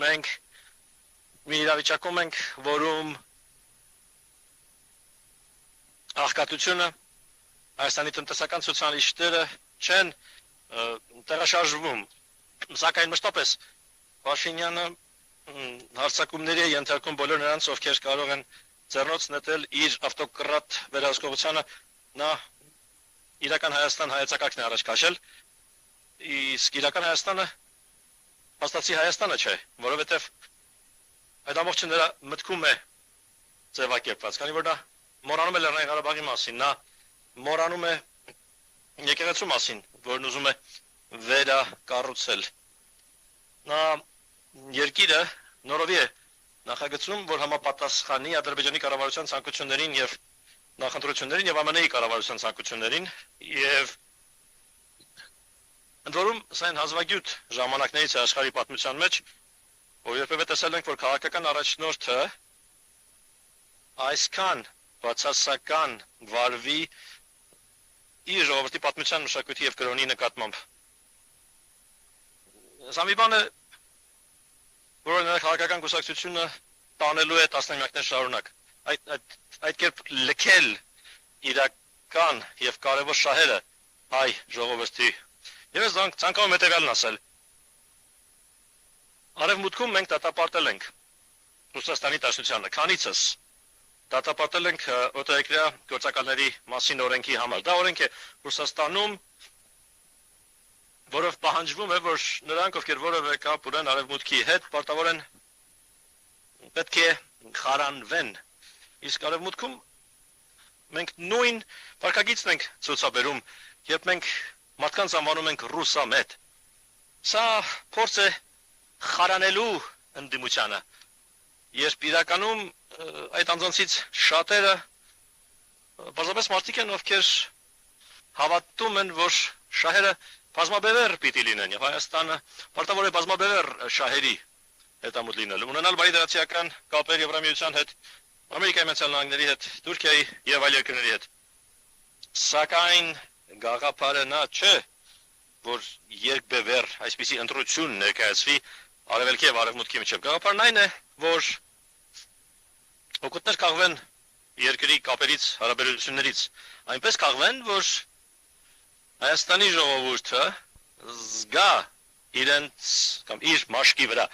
մենք մի իրավիճակում ենք, որում աղքատությունը Հայաստանի տնտեսական ցուցանիշները չեն տեղաշարժվում, սակայն մշտապես Փաշինյանը հարձակումների է ենթարկում բոլոր նրանց, ովքեր կարող են ձեռնոց նետել իր ավտոկրատ վերահսկողությանը, նա իրական Հայաստան հայեցակարգն է առաջ քաշել, իսկ իրական Հայաստանը հաստատի Հայաստանը չէ, որովհետև այդ ամբողջը նրա մտքում է ձևակերպված, քանի որ նա մոռանում է Լեռնային Ղարաբաղի մասին, նա մոռանում է եկեղեցու մասին, որն ուզում է վերակառուցել։ Նա երկիրը նորովի է նախագծում, որ համապատասխանի Ադրբեջանի կառավարության ցանկություններին եւ նախընտրություններին եւ ԱՄՆ-ի կառավարության ցանկություններին եւ ընդ որում սա այն հազվագյուտ ժամանակներից է աշխարհի պատմության մեջ, որ երբևէ տեսել ենք, որ քաղաքական առաջնորդը այսքան բացասական վարվի իր ժողովրդի պատմության մշակույթի եւ կրոնի նկատմամբ։ Սա մի բան է, որը նրա քաղաքական կուսակցությունը տանելու է տասնամյակներ շարունակ։ Այդ կերպ լքել իրական եւ կարևոր շահերը հայ ժողովրդի։ Եվ ես ցանկանում եմ հետեւյալն ասել։ Արևմուտքում մենք դատապարտել ենք Ռուսաստանի Դաշնությանը, քանիցս դատապարտել ենք օտարերկրյա գործակալների մասին օրենքի համար։ Դա օրենք է Ռուսաստանում, որով պահանջվում է, որ նրանք, ովքեր որևէ կապ ունեն արևմուտքի հետ, պարտավոր են պետք է խարանվեն։ Իսկ արևմուտքում մենք նույն վարքագիծն ենք ցուցաբերում, երբ մենք մարդկանց անվանում ենք ռուսամետ։ Սա փորձ է խարանելու ընդդիմությանը։ Երբ իրականում այդ անձանցից շատերը բազմապես մարդիկ են, ովքեր հավատում են, որ շահերը բազմաբևեռ պիտի լինեն, եւ Հայաստանը պարտավոր է բազմաբևեռ շահերի հետամուտ լինել, ունենալ բարիդրացիական կապեր Եվրամիության հետ, Ամերիկայի Միացյալ Նահանգների հետ, Թուրքիայի եւ այլ երկրների հետ։ Սակայն գաղափարը նա չէ, որ երկբևեռ այսպիսի ընտրություն ներկայացվի արևելքի եւ արևմուտքի միջեւ։ Գաղափարն այն է, որ օգուտներ կաղվեն երկրի կապերից, հարաբերություններից, այնպես կաղվեն, որ Հայաստանի ժողովուրդը զգա իրենց կամ իր մաշկի վրա,